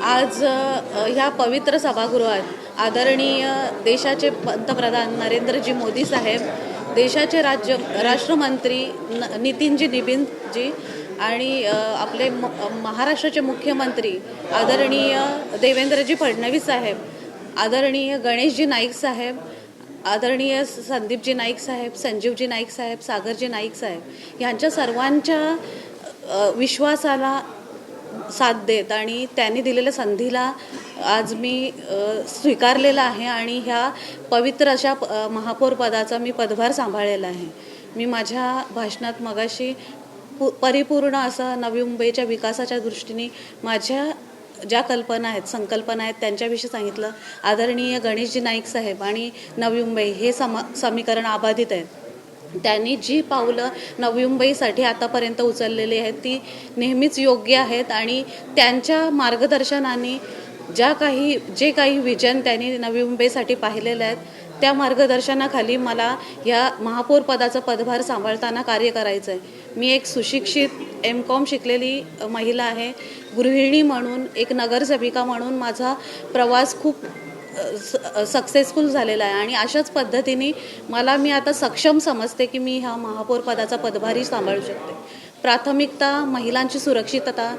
आज ह्या पवित्र सभागृहात आदरणीय देशाचे पंतप्रधान नरेंद्रजी मोदी साहेब, देशाचे राष्ट्रमंत्री नितीनजी निबिनजी आणि आपले महाराष्ट्राचे मुख्यमंत्री आदरणीय देवेंद्रजी फडणवीस साहेब, आदरणीय गणेशजी नाईक साहेब, आदरणीय संदीपजी नाईक साहेब, संजीवजी नाईक साहेब, सागरजी नाईक साहेब यांच्या सर्वांच्या विश्वासाला साथ देत आणि त्यांनी दिलेल्या संधीला आज मी स्वीकारलेला आहे आणि ह्या पवित्र अशा महापौर पदाचा मी पदभार सांभाळलेला आहे. मी माझ्या भाषणात मगाशी परिपूर्ण असं नवी मुंबईच्या विकासाच्या दृष्टीने माझ्या ज्या कल्पना आहेत, संकल्पना आहेत त्यांच्याविषयी सांगितलं. आदरणीय गणेशजी नाईक साहेब आणि नवी मुंबई हे समीकरण अबाधित आहेत. त्यांनी जी पावलं नवी मुंबईसाठी आतापर्यंत उचललेली आहेत ती नेहमीच योग्य आहेत आणि त्यांच्या मार्गदर्शनाने जे काही विजन त्यांनी नवी मुंबईसाठी पाहिलेले आहेत त्या मार्गदर्शनाखाली मला या महापौर पदाचा पदभार सांभाळताना कार्य करायचं आहे. मी एक सुशिक्षित M.Com शिकलेली महिला आहे. गृहिणी म्हणून, एक नगरसेविका म्हणून माझा प्रवास खूप सक्सेसफुल झालेला आहे आणि अशाच पद्धतीने मी आता सक्षम समजते की मी ह्या महापौर पदाचा पदभारही सांभाळू शकते. प्राथमिकता महिलांची सुरक्षितता,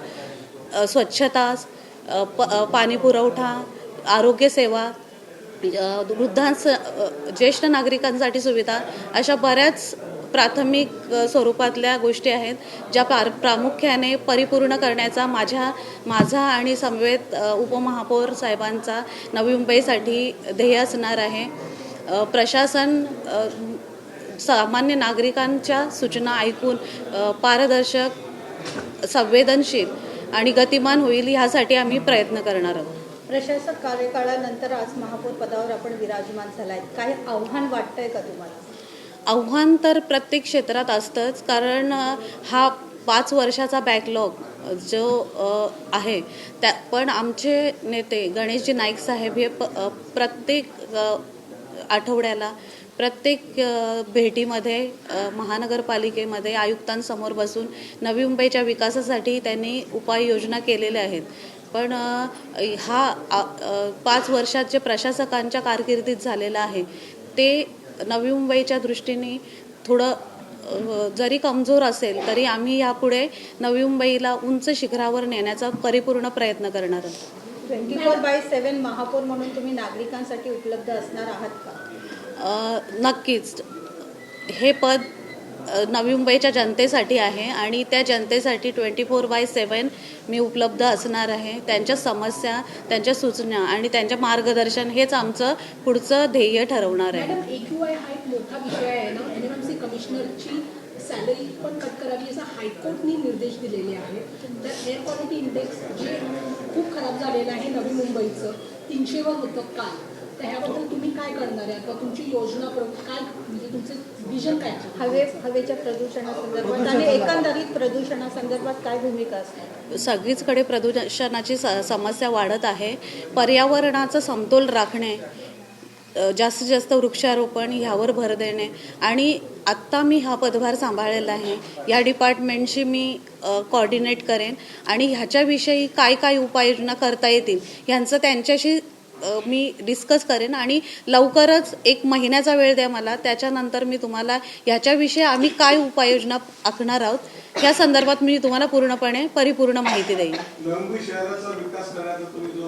स्वच्छता, पाणी पुरवठा, आरोग्यसेवा, ज्येष्ठ नागरिकांसाठी सुविधा, अशा बऱ्याच प्राथमिक स्वरूपातल्या गोष्टी आहेत ज्या प्रामुख्याने परिपूर्ण करण्याचा माझा आणि समवेत उपमहापौर साहेबांचा नवी मुंबईसाठी ध्येय असणार आहे. प्रशासन सामान्य नागरिकांच्या सूचना ऐकून पारदर्शक, संवेदनशील आणि गतिमान होईल ह्यासाठी आम्ही प्रयत्न करणार आहोत. प्रशासक कार्यकाळानंतर आज महापौर पदावर आपण विराजमान झालाय, काही आव्हान वाटतंय का तुम्हाला? आव्हान तर प्रत्येक क्षेत्रात असतंच, कारण हा 5 वर्षाचा बॅकलॉग जो आहे पण आमचे नेते गणेशजी नाईक साहेब हे प्रत्येक आठवड्याला, प्रत्येक भेटीमध्ये महानगरपालिकेमध्ये आयुक्तांसमोर बसून नवी मुंबईच्या विकासासाठी त्यांनी उपाययोजना केलेल्या आहेत. पण हा 5 वर्षात जे प्रशासकांच्या कारकिर्दीत झालेला आहे ते नवी मुंबईच्या दृष्टीने थोडं जरी कमजोर असेल तरी आम्ही यापुढे नवी मुंबईला उंच शिखरावर नेण्याचा परिपूर्ण प्रयत्न करणार आहोत. 24/7 महापौर म्हणून तुम्ही नागरिकांसाठी उपलब्ध असणार आहात का? नक्कीच. हे पद नवी मुंबईच्या जनतेसाठी आहे आणि त्या जनतेसाठी 24/7 मी उपलब्ध असणार आहे. त्यांच्या समस्या, त्यांच्या सूचना आणि त्यांच्या मार्गदर्शन हेच आमचं पुढचं ध्येय ठरवणार आहे. मॅडम, AQI हा एक मोठा विषय आहे ना. NMMC कमिशनरची सॅलरी पण कट करावी असा हायकोर्टने निर्देश दिलेले आहेत. तर एअर क्वालिटी इंडेक्स जे खूप खराब झालेलं आहे नवी मुंबईचं, 300वर होतं काल. तर ह्याबद्दल तुम्ही काय करणार आहे किंवा तुमची योजना काय, म्हणजे तुमचं विजन काय? हवेच्या प्रदूषणासंदर्भात आणि एकंदरीत प्रदूषणासंदर्भात काय भूमिका असते? सगळीचकडे प्रदूषणाची समस्या वाढत आहे. पर्यावरणाचा समतोल राखणे, जास्तीत जास्त वृक्षारोपण ह्यावर भर देणे आणि आत्ता मी हा पदभार सांभाळलेला आहे. या डिपार्टमेंटशी मी कोऑर्डिनेट करेन आणि ह्याच्याविषयी काय उपाययोजना करता येतील ह्यांचं त्यांच्याशी मी डिस्कस करेन आणि लवकरच 1 महिन्याचा वेळ द्या मला. त्याच्यानंतर मी तुम्हाला ह्याच्याविषयी आम्ही काय उपाययोजना आखणार आहोत या संदर्भात मी तुम्हाला पूर्णपणे परिपूर्ण माहिती देईन. नवी शहराचा विकास करण्याचा तुम्ही जो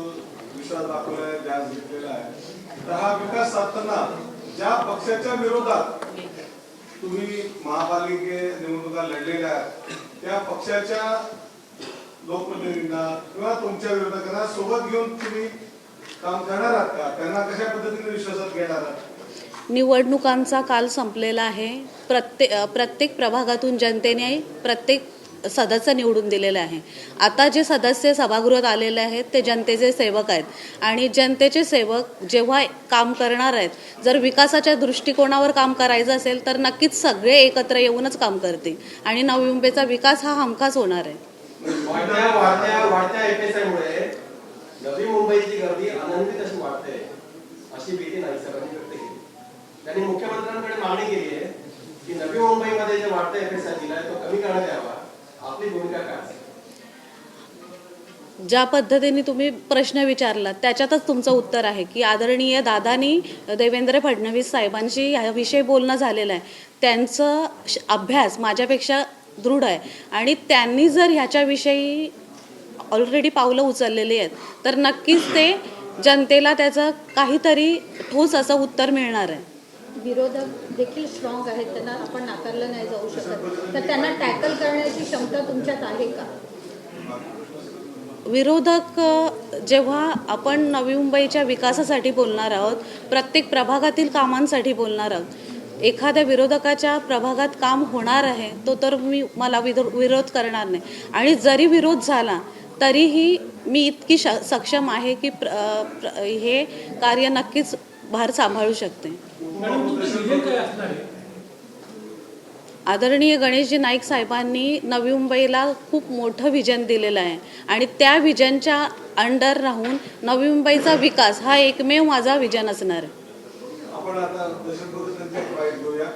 विचार दाखवलाय, ध्यास घेतलेला आहे, तर हा विकास साधताना ज्या पक्षाच्या विरोधात तुम्ही महापालिके निवडणुका लढलेल्या आहेत त्या पक्षाच्या लोकप्रतिनिधींना किंवा तुमच्या विरोधकांना सोबत घेऊन तुम्ही काम करणार आहात का? त्यांना कशा पद्धतीने विश्वासात घेणार आहात? निवडणुकांचा काल संपलेला आहे. प्रत्येक प्रभागातून जनतेने प्रत्येक सदस्य निवडून दिलेले आहे. आता जे सदस्य सभागृहात आलेले आहेत ते जनतेचे सेवक आहेत आणि जनतेचे सेवक जेव्हा काम करणार आहेत, जर विकासाच्या दृष्टिकोनावर काम करायचं असेल तर नक्कीच सगळे एकत्र येऊनच काम करतील आणि नवी मुंबईचा विकास हा हमखास होणार आहे. नवी मुंबईची गर्दी आनंदित अशी वाटते अशी भीती नाईक साहेबांनी व्यक्त केली. त्यांनी मुख्यमंत्र्यांकडे मागणी केली आहे की नवी मुंबईमध्ये जे वाढता FSI दिलाय तो कमी करण्यात यावा. आपली भूमिका काय? ज्या पद्धतीने तुम्ही प्रश्न विचारला त्याच्यातच तुमचं उत्तर आहे की आदरणीय दादानी देवेंद्र फडणवीस साहेबांशी याविषयी बोलणं झालेलं आहे. त्यांचं अभ्यास माझ्यापेक्षा दृढ आहे आणि त्यांनी जर ह्याच्याविषयी ऑलरेडी पावलं उचललेली आहेत तर नक्कीच ते जनतेला त्याचं काहीतरी ठोस असं उत्तर मिळणार आहे. विरोधक देखील स्ट्रॉंग आहेत, त्यांना आपण नाकारलं नाही जाऊ शकत, तर त्यांना टॅकल करण्याची क्षमता तुमच्यात आहे का? विरोधक जेव्हा आपण नवी मुंबईच्या विकासासाठी बोलणार आहोत, प्रत्येक प्रभागातील कामांसाठी बोलणार आहोत, एखाद्या विरोधकाच्या प्रभागात काम होणार आहे तो तर मला विरोध करणार नाही. आणि जरी विरोध झाला तरीही मी इतकी सक्षम आहे की हे कार्य नक्कीच भार सांभाळू शकते. आदरणीय गणेशजी नाईक साहेबांनी नवी मुंबईला खूप मोठं विजन दिलेलं आहे आणि त्या विजनच्या अंडर राहून नवी मुंबईचा विकास हा एकमेव माझा विजन असणार आहे. आपण आता दशरथ एक बाईट घेऊया.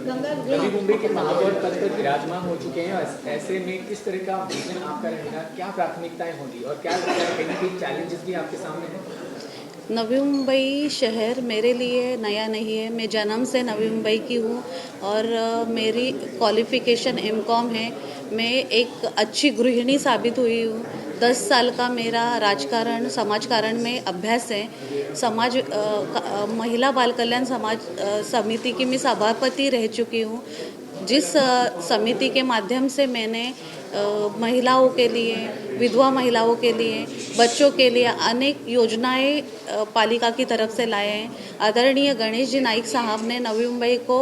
नवी मुंबई के महापौर पद पर विराजमान हो चुके हैं. ऐसे में किस तरह का विजन आपका रहेगा, क्या प्राथमिकताएं होंगी और क्या कहीं चैलेंजेस भी आपके सामने हैं? नवी मुंबई शहर मेरे लिए नया नहीं है. मैं जन्म से नवी मुंबई की हूँ और मेरी क्वालिफ़िकेशन एमकॉम है. मैं एक अच्छी गृहिणी साबित हुई हूँ. 10 साल का मेरा राजकारण समाजकारण में अभ्यास है. महिला बाल कल्याण समाज समिति की मैं सभापति रह चुकी हूँ, जिस समिति के माध्यम से मैंने महिलाओं के लिए, विधवा महिलाओं के लिए, बच्चों के लिए अनेक योजनाएं पालिका की तरफ से लाए हैं. आदरणीय गणेश जी नाइक साहब ने नवी मुंबई को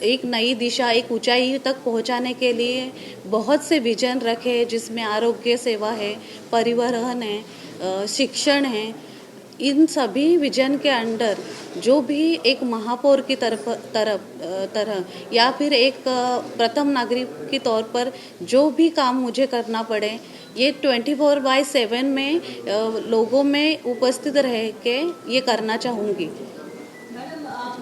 एक नई दिशा, एक ऊंचाई तक पहुंचाने के लिए बहुत से विजन रखे, जिसमें आरोग्य सेवा है, परिवहन है, शिक्षण है. इन सभी विजन के अंडर जो भी एक महापौर की तरह या फिर एक प्रथम नागरिक के तौर पर जो भी काम मुझे करना पड़े, ये 24/7 में लोगों में उपस्थित रह के ये करना चाहूँगी. मैडम, आप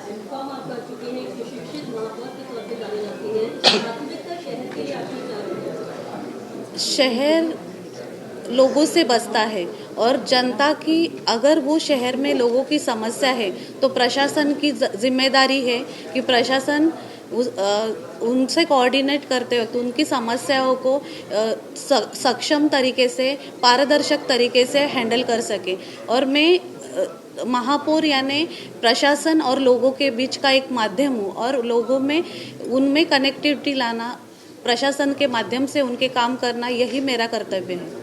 एमकॉम आप कर चुकी हैं, एक सुशिक्षित महापौर के तौर पे जानी जाती हैं. प्राथमिकता शहर के लिए आपकी क्या रहेगी? शहर लोगों से बसता है और जनता की अगर वो शहर में लोगों की समस्या है तो प्रशासन की जिम्मेदारी है कि प्रशासन उनसे कोऑर्डिनेट करते वक्त उनकी समस्याओं को सक्षम तरीके से, पारदर्शक तरीके से हैंडल कर सके. और मैं महापौर यानी प्रशासन और लोगों के बीच का एक माध्यम हूँ और लोगों में उनमें कनेक्टिविटी लाना, प्रशासन के माध्यम से उनके काम करना, यही मेरा कर्तव्य है.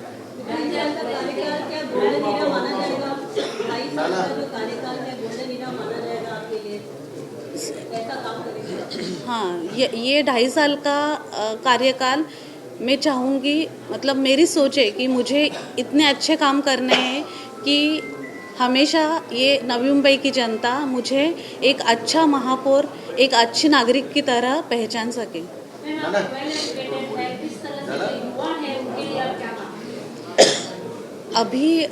कार्यकाल क्या गोल्डन ईरा माना जाएगा? 2.5 साल का जो कार्यकाल है गोल्डन ईरा माना जाएगा आपके लिए? ऐसा काम करेंगे? हाँ, ये 2.5 साल का कार्यकाल मैं चाहूँगी, मतलब मेरी सोच है कि मुझे इतने अच्छे काम करने हैं कि हमेशा ये नवी मुंबई की जनता मुझे एक अच्छा महापौर, एक अच्छी नागरिक की तरह पहचान सके. अभी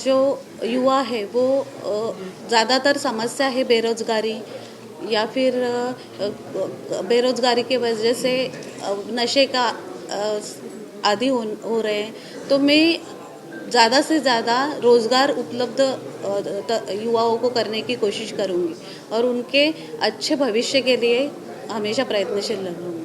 जो युवा है वो ज़्यादातर समस्या है बेरोज़गारी या फिर बेरोज़गारी की वजह से नशे का आदी हो रहे हैं. तो मैं ज़्यादा से ज़्यादा रोज़गार उपलब्ध युवाओं को करने की कोशिश करूँगी और उनके अच्छे भविष्य के लिए हमेशा प्रयत्नशील रहूँगी.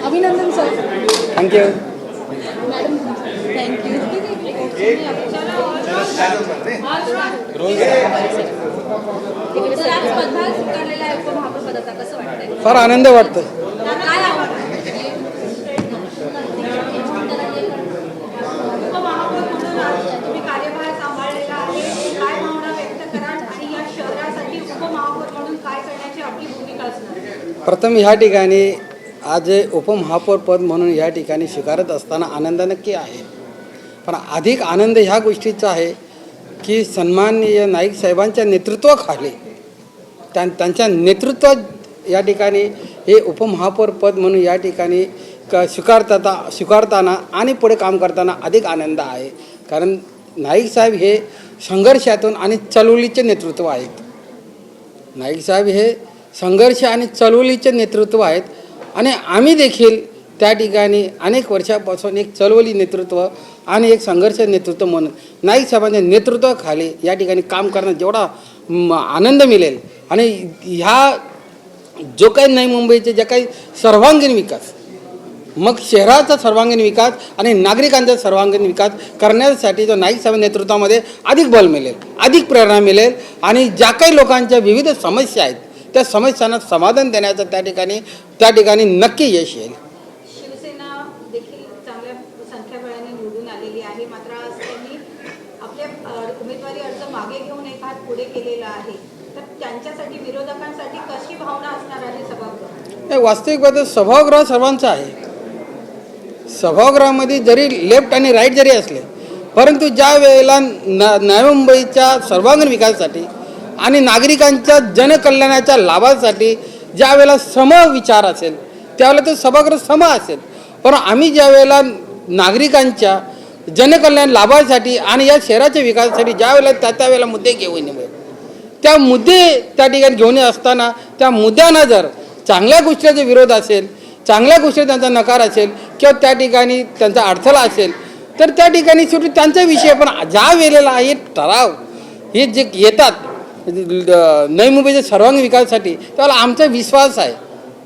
अभिनंदन सर. थँक्यू. Madam thank you. तर आज स्पर्धा स्वीकारलेला आहे उपमहापौर पदाचा, कसं वाटतंय? फार आनंद वाटतो. काय आवडतं? उपमहापौर म्हणून आज तुम्ही कार्यभार सांभाळलेला आहे. काय भावना व्यक्त कराल आणि या शहरासाठी उपमहापौर म्हणून काय करण्याची आपली भूमिका असणार? प्रथम ह्या ठिकाणी आज उपमहापौर पद म्हणून या ठिकाणी स्वीकारत असताना आनंद नक्की आहे. पण अधिक आनंद ह्या गोष्टीचा आहे की सन्माननीय नाईक साहेबांच्या नेतृत्वाखाली त्यांच्या नेतृत्वात या ठिकाणी हे उपमहापौर पद म्हणून या ठिकाणी स्वीकारताना आणि पुढे काम करताना अधिक आनंद आहे. कारण नाईक साहेब हे संघर्षातून आणि चळवळीचे नेतृत्व आहेत. नाईक साहेब हे संघर्ष आणि चळवळीचे नेतृत्व आहेत आणि आम्ही देखील त्या ठिकाणी अनेक वर्षापासून एक चळवळी नेतृत्व आणि एक संघर्ष नेतृत्व म्हणून नाईक साहेबांच्या नेतृत्वाखाली या ठिकाणी काम करण्यात जेवढा आनंद मिळेल आणि ह्या जो काही नवी मुंबईचे जे काही सर्वांगीण विकास, मग शहराचा सर्वांगीण विकास आणि नागरिकांचा सर्वांगीण विकास करण्यासाठी जो नाईक साहेब नेतृत्वामध्ये अधिक बल मिळेल, अधिक प्रेरणा मिळेल आणि ज्या काही लोकांच्या विविध समस्या आहेत त्या समस्यांना समाधान देण्याचं त्या ठिकाणी नक्की यश येईल. शिवसेना देखील चांगल्या संख्याबळाने निवडून आलेली आहे, मात्र आज त्यांनी आपल्या उमेदवारी अर्ज मागे घेऊन एक हात पुढे केलेला आहे. तर त्यांच्यासाठी विरोधकांसाठी कशी भावना असणार आहे सभागृह? वास्तविक बाबतीत सभागृह सर्वांचं आहे. सभागृहामध्ये जरी लेफ्ट आणि राईट जरी असले, परंतु ज्या वेळेला नवी मुंबईच्या सर्वांगीण विकासासाठी आणि नागरिकांच्या जनकल्याणाच्या लाभासाठी ज्या वेळेला सम विचार असेल त्यावेळेला तो सभागृह सम असेल. पण आम्ही ज्या वेळेला नागरिकांच्या जनकल्याण लाभासाठी आणि या शहराच्या विकासासाठी ज्या वेळेला त्या वेळेला मुद्दे घेऊन येऊ, त्या मुद्दे त्या ठिकाणी घेऊन असताना त्या मुद्द्यांना जर चांगल्या गोष्टीचा विरोध असेल, चांगल्या गोष्टी त्यांचा नकार असेल किंवा त्या ठिकाणी त्यांचा अडथळा असेल तर त्या ठिकाणी शेवटी त्यांचा विषय. पण ज्या वेळेला हे ठराव हे जे येतात नवी मुंबईच्या सर्वांगीण विकासासाठी त्यावेळेला आमचा विश्वास आहे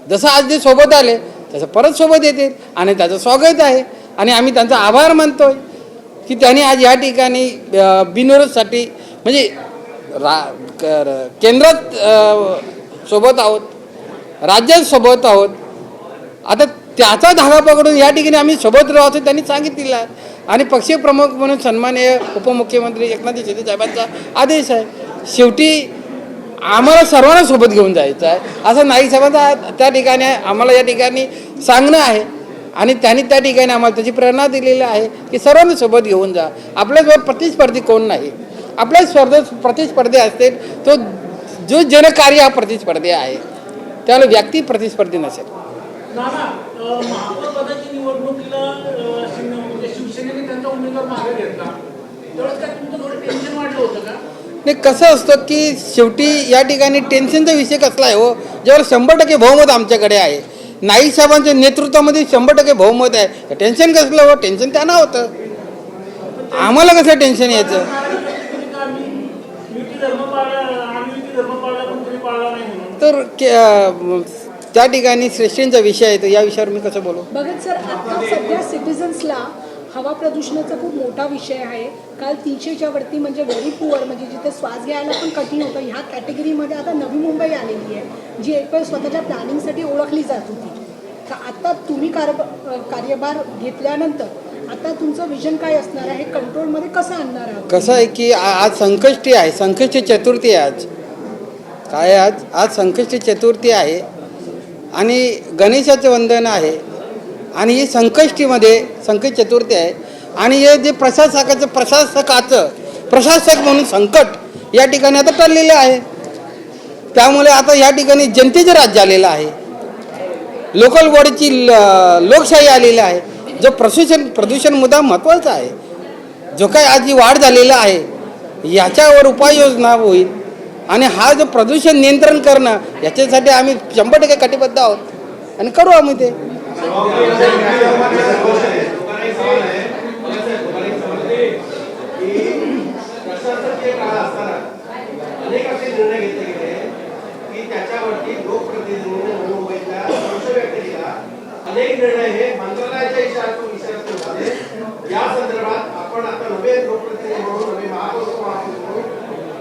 जसं आज जे सोबत आले तसं परत सोबत येतील आणि त्याचं स्वागत आहे आणि आम्ही त्यांचा आभार मानतोय की त्यांनी आज या ठिकाणी बिनविरोधसाठी म्हणजे केंद्रात सोबत आहोत, राज्यात सोबत आहोत. आता त्याचा धागा पकडून या ठिकाणी आम्ही सोबत राहतो त्यांनी सांगितलेलं आहे आणि पक्षीय प्रमुख म्हणून सन्माननीय उपमुख्यमंत्री एकनाथ शिंदे साहेबांचा आदेश आहे. शेवटी आम्हाला सर्वांना सोबत घेऊन जायचं आहे असं नाईक साहेबांचा त्या ठिकाणी आम्हाला या ठिकाणी सांगणं आहे आणि त्यांनी त्या ठिकाणी आम्हाला त्याची प्रेरणा दिलेली आहे की सर्वांना सोबत घेऊन जा. आपल्याजवळ प्रतिस्पर्धी कोण नाही. आपल्या स्पर्धेत प्रतिस्पर्धी असतील तो जो जनकार्य हा प्रतिस्पर्धी आहे, त्याला व्यक्ती प्रतिस्पर्धी नसेल. महापौर पदाची निवडणुकीला शिवसेनेने त्यांचा उमेदवार मागे घेतला त्यावेळेस काय तुमचं थोडं टेन्शन वाटलं होतं का? नाही, कसं असतं की शेवटी या ठिकाणी टेन्शनचा विषय कसला आहे हो, ज्यावेळेला 100% बहुमत आमच्याकडे आहे, नाईक साहेबांच्या नेतृत्वामध्ये 100% बहुमत आहे, टेन्शन कसलं हो? टेन्शन त्यांना होतं, आम्हाला कसं टेन्शन यायचं? तर त्या ठिकाणी श्रेष्ठींचा विषय आहे तर या विषयावर मी कसं बोलू? भगत सर, आता सध्या सिटिझन्सला हवा प्रदूषणाचा खूप मोठा विषय आहे. काल 300च्या वरती म्हणजे व्हेरी पुअर म्हणजे जिथे श्वास घ्यायला पण कठीण होतं ह्या कॅटेगरीमध्ये आता नवी मुंबई आलेली आहे जी एक वेळ स्वतःच्या प्लॅनिंगसाठी ओळखली जात होती. तर आता तुम्ही कार्यभार घेतल्यानंतर आता तुमचं विजन काय असणार आहे, कंट्रोलमध्ये कसं आणणार आहात? कसं आहे की आज संकष्टी आहे, संकष्टी चतुर्थी आहे. आज काय आज संकष्टी चतुर्थी आहे आणि गणेशाचं वंदन आहे आणि ही संकष्टीमध्ये संकट चतुर्थी आहे आणि हे जे प्रशासक म्हणून संकट या ठिकाणी आता टळलेलं आहे. त्यामुळे आता या ठिकाणी जनतेचं राज्य आलेलं आहे, लोकल बॉडीची लोकशाही आलेली आहे. जो प्रदूषण मुद्दा महत्त्वाचा आहे, जो काही आज ही वाढ झालेला आहे याच्यावर उपाययोजना होईल आणि हा जो प्रदूषण नियंत्रण करणं याच्यासाठी आम्ही 100% कटिबद्ध आहोत आणि करू आम्ही ते. अनेक असे निर्णय घेतले गेले की त्याच्यावरती लोकप्रतिनिधींनी मुंबईच्या व्यक्त केला. अनेक निर्णय हे मंत्रालयाच्या इशाऱ्यातून या संदर्भात आपण आता नवे लोकप्रतिनिधी म्हणून नवे महापौर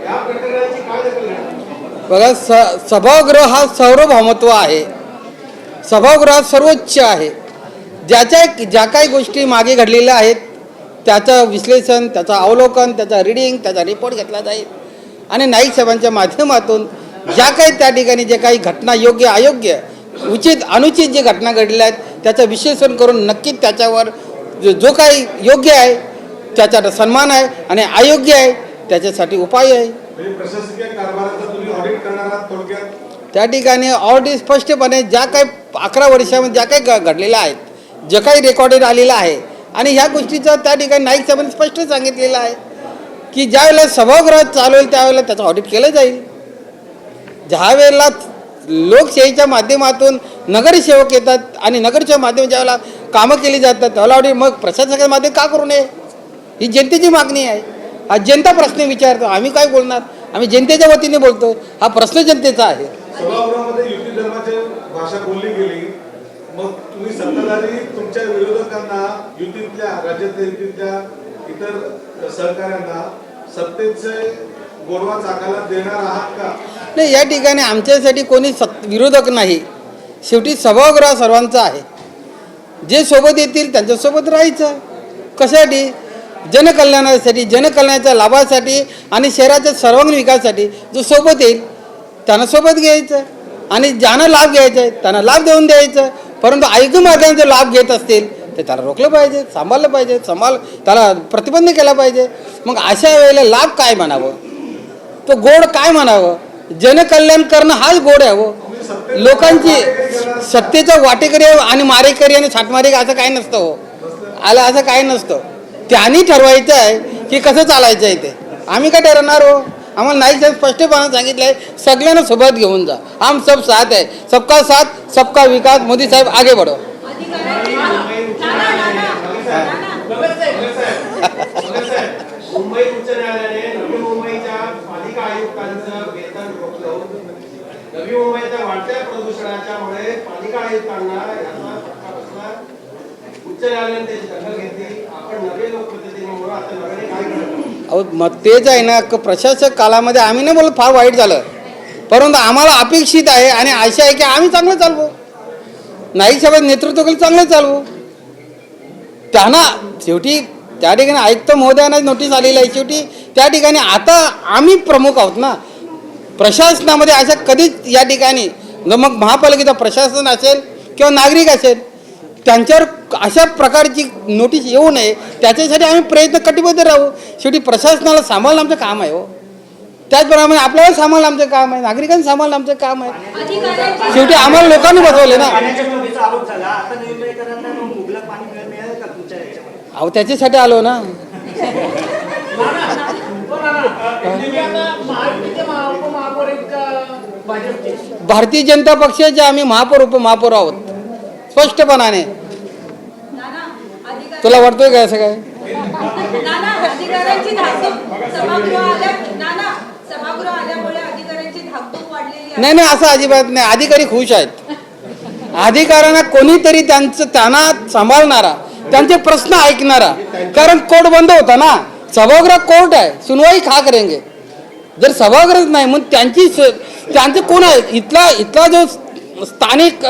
या प्रकरणाची काय दखल घेणार? बघा, सभागृह हा सार्वभौमत्व आहे, सभागृहात सर्वोच्च आहे. ज्या काही गोष्टी मागे घडलेल्या आहेत त्याचं विश्लेषण, त्याचं अवलोकन, त्याचा रीडिंग, त्याचा रिपोर्ट घेतला जाईल आणि नाईक साहेबांच्या माध्यमातून ज्या काही त्या ठिकाणी जे काही घटना योग्य अयोग्य उचित अनुचित जे घटना घडल्या आहेत त्याचं विश्लेषण करून नक्कीच त्याच्यावर जो काही योग्य आहे त्याच्यात सन्मान आहे आणि अयोग्य आहे त्याच्यासाठी उपाय आहे. म्हणजे प्रशासकीय कारभाराचं तुम्ही ऑडिट करणार आहात थोडक्यात. त्या ठिकाणी ऑलरेडी स्पष्टपणे ज्या काही 11 वर्षामध्ये ज्या काही घडलेल्या आहेत, जे काही रेकॉर्डेड आलेलं आहे आणि ह्या गोष्टीचं त्या ठिकाणी नाईक साहेबांनी स्पष्ट सांगितलेलं आहे की ज्या वेळेला सभागृह चालू होईल त्यावेळेला त्याचं ऑडिट केलं जाईल. ज्या वेळेला लोकशाहीच्या माध्यमातून नगरसेवक येतात आणि नगरच्या माध्यमातून ज्या वेळेला कामं केली जातात त्याला ऑडिट मग प्रशासकाच्या माध्यम का करू नये? ही जनतेची मागणी आहे. हा जनता प्रश्न विचारतो. आम्ही काय बोलणार? आम्ही जनतेच्या वतीने बोलतो. हा प्रश्न जनतेचा आहे. सभागृहामध्ये युती धर्माची भाषा बोलली गेली, मग तुम्ही सत्ताधारी तुमच्या विरोधकांना युतीतल्या राज्यातल्या युतीतल्या इतर सहकाऱ्यांना सत्तेचे गोडवा चाकायला देणार आहात का? नाही, या ठिकाणी आमच्यासाठी कोणी विरोधक नाही. शेवटी सभागृह सर्वांचा आहे. जे सोबत येतील त्यांच्यासोबत राहायचं. कशासाठी? जनकल्याणासाठी, जनकल्याणाच्या लाभासाठी आणि शहराच्या सर्वांगीण विकासासाठी. जो सोबत येईल त्यांना सोबत घ्यायचं आणि ज्यांना लाभ घ्यायचा आहे त्यांना लाभ देऊन द्यायचं. परंतु अयोग्य मार्गाने जर लाभ घेत असतील तर त्याला रोखलं पाहिजे, सांभाळलं पाहिजे, त्याला प्रतिबंध केला पाहिजे. मग अशा वेळेला लाभ काय म्हणावं, तो गोड काय म्हणावं? जनकल्याण करणं हाच गोड आहे. हो, लोकांची सत्तेचा वाटेकरी आणि मारेकरी आणि साठमारे असं काय नसतं. हो आलं असं काय नसतं. त्यांनी ठरवायचं आहे की कसं चालायचं आहे ते. आम्ही काय ठरवणार? हो, आम्हाला नाईक साहेब स्पष्टपणे सांगितलं आहे सगळ्यांना सोबत घेऊन जा. हम सब साथ है, सबका साथ सबका विकास. मोदी साहेब आगे बढ़ो. मुंबई उच्च न्यायालयाने नवी मुंबईच्या पालिका आयुक्तांचं वेतन रोखलं. नवी मुंबईच्या वाढत्या प्रदूषणाच्यामुळे पालिका आयुक्तांना याचा फटका बसला. उच्च न्यायालयाने त्याची दखल घेतली. आपण नवे लोकप्रतिनिधी म्हणून आता नव्याने काय करणार? अहो मग तेच आहे ना, प्रशासक कालामध्ये आम्ही नाही बोलत फार वाईट झालं, परंतु आम्हाला अपेक्षित आहे आणि आशा आहे की आम्ही चांगलं चालवू. नाईक साहेबांचं नेतृत्वाखाली चांगलं चालवू. त्यांना शेवटी त्या ठिकाणी आयुक्त महोदयांना नोटीस आलेली आहे. शेवटी त्या ठिकाणी आता आम्ही प्रमुख आहोत ना प्रशासनामध्ये. अशा कधीच या ठिकाणी मग महापालिकेचं प्रशासन असेल किंवा नागरिक असेल त्यांच्यावर अशा प्रकारची नोटीस येऊ नये त्याच्यासाठी आम्ही प्रयत्न कटिबद्ध राहू. शेवटी प्रशासनाला सांभाळणं आमचं काम आहे. हो, त्याचप्रमाणे आपल्याला सांभाळणं आमचं काम आहे, नागरिकांना सांभाळणं आमचं काम आहे. शेवटी आम्हाला लोकांनी बसवले ना. अहो त्याच्यासाठी आलो ना. भारतीय जनता पक्षाचे आम्ही महापौर उपमहापौर आहोत स्पष्टपणाने. तुला वाटतोय काय असं काय? नाही नाही, असं अजिबात नाही. अधिकारी खुश आहेत. अधिकाऱ्यांना कोणीतरी त्यांना सांभाळणारा, त्यांचे प्रश्न ऐकणारा. कारण कोर्ट बंद होता ना, सभागृह कोर्ट आहे, सुनवाई खा करेंगे. जर सभागृह नाही मग त्यांचे कोण आहे? इथला जो स्थानिक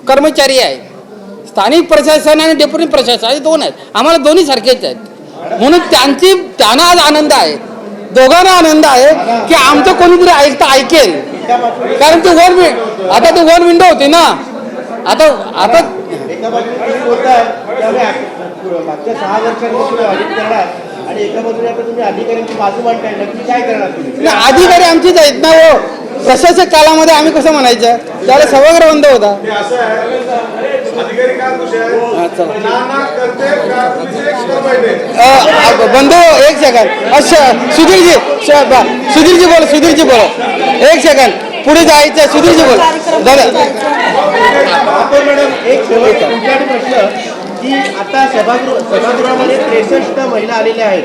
कर्मचारी आहे, स्थानिक प्रशासन आणि डेप्युटी प्रशासन हे दोन आहेत. आम्हाला दोन्ही सारखेच आहेत. म्हणून त्यांना आज आनंद आहे, दोघांना आनंद आहे की आमचं कोणीतरी ऐकेल. कारण ते आता ते वन विंडो होती ना. आता एका बाजूने बोलताय मागच्या 6 वर्षांपासून ऑडिट करणार आणि एका बाजूने आता तुम्ही अधिकाऱ्यांची बाजू मांडताय. नक्की काय करणार तुम्ही? अधिकारी आमचीच आहेत ना. हो, प्रशासक कालामध्ये आम्ही कसं म्हणायचं त्याला सभागृह बंद होता. ते असं आहे, अधिकारी काय खुश आहे? ना करते का तुम्ही चेक कर पाहिजे. बंधू एक सेकंड. अच्छा सुधीरजी बोला. एक सेकंड पुढे जायचं. सुधीरजी बोला. दादा मॅडम, एक शेवटचा तुमच्याकडे प्रश्न की आता सभागृहामध्ये 63 महिला आलेल्या आहेत.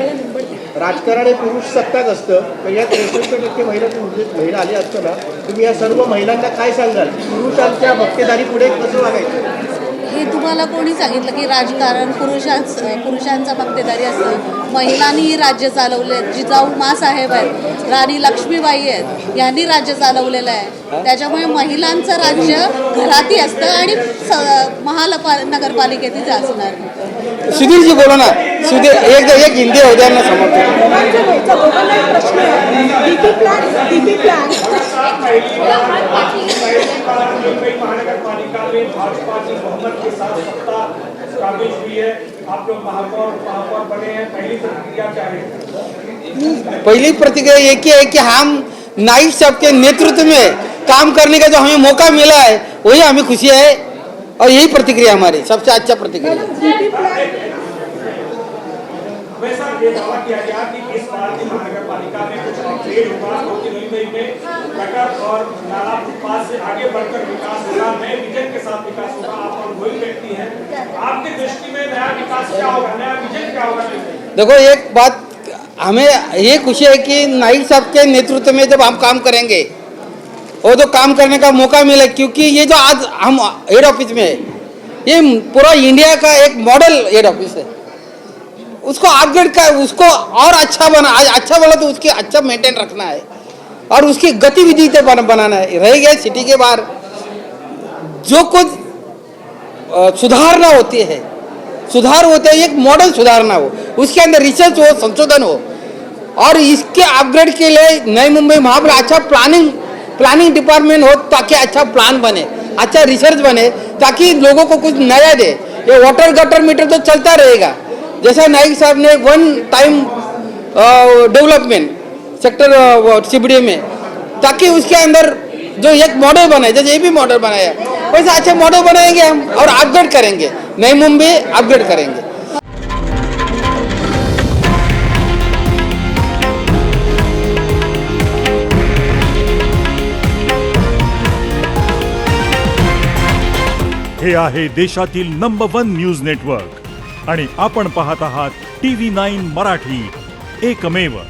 राजकारण हे पुरुष सत्ताक असतं, तर या 63% महिला आल्या असताना तुम्ही या सर्व महिलांना काय सांगाल? पुरुषांच्या भक्तेदारी पुढे कसं वागायचं? हे तुम्हाला कोणी सांगितलं की राजकारण पुरुषांचा मक्तेदारी असतं? महिलांनीही राज्य चालवले. जिजाऊ मासाहेब आहेत, राणी लक्ष्मीबाई आहेत, यांनी राज्य चालवलेलं आहे. त्याच्यामुळे महिलांचं राज्य घरातही असतं आणि नगरपालिकेतही असणार. सुधीरजी बोला ना. एक हिंदी उदाहरण समजतो. मुंबई महानगर पालिका में भाजपा की बहुमत के साथ सत्ता काबिज हुई है, आप लोग महापौर बने हैं, पहली प्रतिक्रिया क्या है? पहली प्रतिक्रिया एक ही है कि हम नाइक साहब के नेतृत्व में काम करने का जो हमें मौका मिला है वही हमें खुशी है और यही प्रतिक्रिया हमारी सबसे अच्छा प्रतिक्रिया। वैसा ये दावा किया गया कि इस बार की महानगर पालिका में कुछ अपग्रेड होगा, क्योंकि मुंबई में गटर और नाला फुटपाथ से आगे बढ़कर विकास होगा, नए विजन के साथ विकास होगा। आप अनुभवी व्यक्ति हैं, आपकी दृष्टि में नया विकास क्या होगा, नया विजन क्या होगा? देखो एक बात हमें ये खुशी है कि नाइक साहब के नेतृत्व में जब हम काम करेंगे और जो काम करने का मौका मिला, क्योंकि ये जो आज हम हेड ऑफिस में है ये पूरा इंडिया का एक मॉडल हेड ऑफिस है, उसको अपग्रेड कर उसको और अच्छा बना, अच्छा बोला तो उसकी अच्छा मेंटेन रखना है और उसकी गतिविधि से बनाना है। रह गया सिटी के बाहर जो कुछ सुधारना होती है, सुधार होते हैं, एक मॉडल सुधारना हो, उसके अंदर रिसर्च हो, संशोधन हो और इसके अपग्रेड के लिए नई मुंबई महापौर अच्छा प्लानिंग डिपार्टमेंट हो ताकि अच्छा प्लान बने, अच्छा रिसर्च बने, ताकि लोगों को कुछ नया दे। ये वाटर गटर मीटर तो चलता रहेगा, जैसा नाइक साहब ने one time development sector CBD में, ताकि उसके अंदर जो एक मॉडल बनाए, जैसे ये भी मॉडल बनाया वैसे अच्छे मॉडल बनाएंगे हम और अपग्रेड करेंगे, नई मुंबई अपग्रेड करेंगे। हे आहे देशातील नंबर 1 न्यूज नेटवर्क आणि आपण पाहत आहात TV9 मराठी, एकमेव।